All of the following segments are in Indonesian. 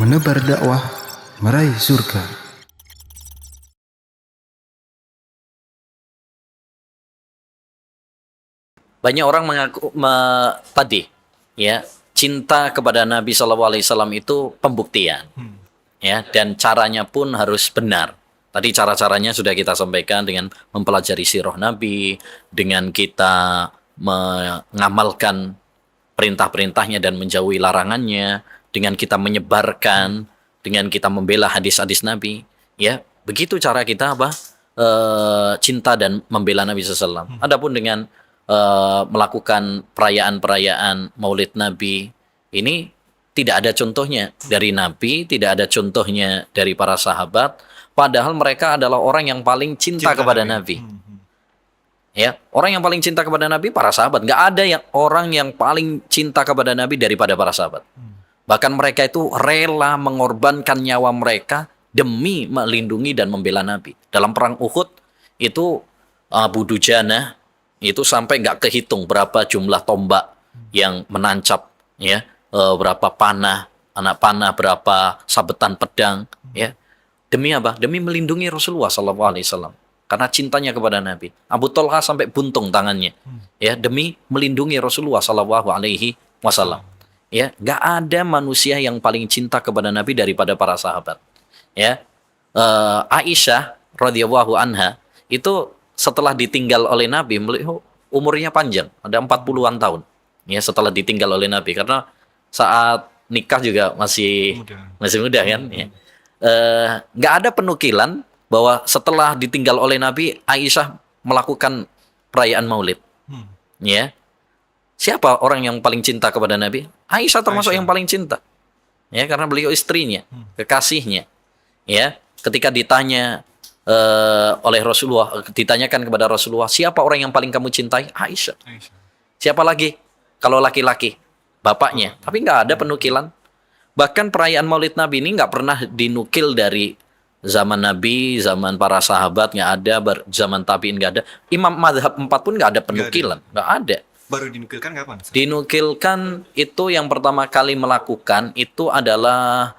Menebar dakwah, meraih surga. Banyak orang mengaku tadi ya, cinta kepada Nabi SAW itu pembuktian. Ya, dan caranya pun harus benar. Tadi cara-caranya sudah kita sampaikan dengan mempelajari sirah Nabi, dengan kita mengamalkan perintah-perintahnya dan menjauhi larangannya, dengan kita menyebarkan, dengan kita membela hadis-hadis Nabi, ya begitu cara kita cinta dan membela Nabi SAW. Adapun dengan melakukan perayaan-perayaan Maulid Nabi ini tidak ada contohnya dari Nabi, tidak ada contohnya dari para sahabat, padahal mereka adalah orang yang paling cinta kepada Nabi. Ya, orang yang paling cinta kepada Nabi para sahabat. Nggak ada yang orang yang paling cinta kepada Nabi daripada para sahabat. Bahkan mereka itu rela mengorbankan nyawa mereka demi melindungi dan membela Nabi. Dalam perang Uhud itu Abu Dujana itu sampai nggak kehitung berapa jumlah tombak yang menancap, ya, berapa panah, anak panah, berapa sabetan pedang, ya. Demi apa? Demi melindungi Rasulullah SAW. Karena cintanya kepada Nabi. Abu Thalha sampai buntung tangannya, ya, demi melindungi Rasulullah SAW. Ya, nggak ada manusia yang paling cinta kepada Nabi daripada para sahabat. Ya, Aisyah radhiyallahu anha itu setelah ditinggal oleh Nabi, umurnya panjang, ada 40-an tahun. Ya, setelah ditinggal oleh Nabi, karena saat nikah juga masih muda kan. Ya. Nggak ada penukilan bahwa setelah ditinggal oleh Nabi, Aisyah melakukan perayaan Maulid. Ya. Siapa orang yang paling cinta kepada Nabi? Aisyah termasuk yang paling cinta. Ya, karena beliau istrinya, kekasihnya. Ya, ketika ditanya oleh Rasulullah, ditanyakan kepada Rasulullah, siapa orang yang paling kamu cintai? Aisyah. Siapa lagi? Kalau laki-laki, bapaknya. Tapi nggak ada penukilan. Bahkan perayaan Maulid Nabi ini nggak pernah dinukil dari zaman Nabi, zaman para sahabat nggak ada, zaman tabiin nggak ada. Imam Madhab 4 pun nggak ada penukilan, nggak ada. Baru dinukilkan kapan? Dinukilkan itu yang pertama kali melakukan itu adalah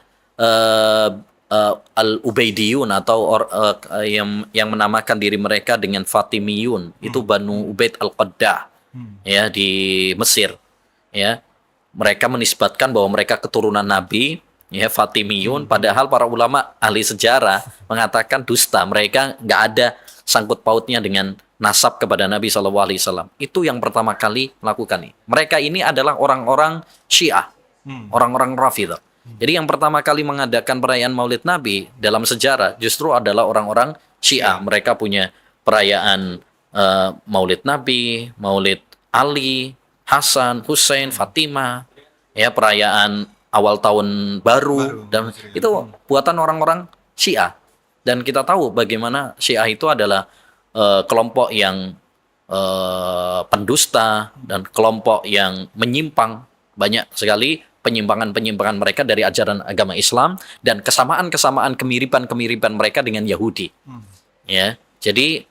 Al-Ubaidiyun atau yang menamakan diri mereka dengan Fatimiyun, itu Banu Ubaid Al-Qaddah, ya, di Mesir. Ya, mereka menisbatkan bahwa mereka keturunan Nabi, ya, Fatimiyun, padahal para ulama ahli sejarah mengatakan dusta, mereka nggak ada sangkut pautnya dengan nasab kepada Nabi SAW. Itu yang pertama kali melakukan ini. Mereka ini adalah orang-orang Syiah, orang-orang Rafidhah. Jadi yang pertama kali mengadakan perayaan Maulid Nabi dalam sejarah justru adalah orang-orang Syiah. Mereka punya perayaan Maulid Nabi, Maulid Ali, Hasan, Hussein, Fatimah, ya, perayaan awal tahun baru, dan itu buatan orang-orang Syiah. Dan kita tahu bagaimana Syiah itu adalah kelompok yang pendusta dan kelompok yang menyimpang. Banyak sekali penyimpangan-penyimpangan mereka dari ajaran agama Islam dan kesamaan-kesamaan, kemiripan-kemiripan mereka dengan Yahudi. Ya, jadi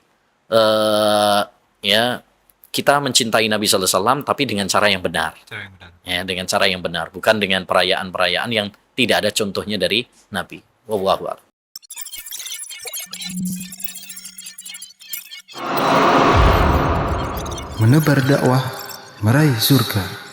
ya, kita mencintai Nabi SAW tapi dengan cara yang benar. Ya, dengan cara yang benar, bukan dengan perayaan-perayaan yang tidak ada contohnya dari Nabi. Wallahu a'lam. Menebar dakwah, meraih surga.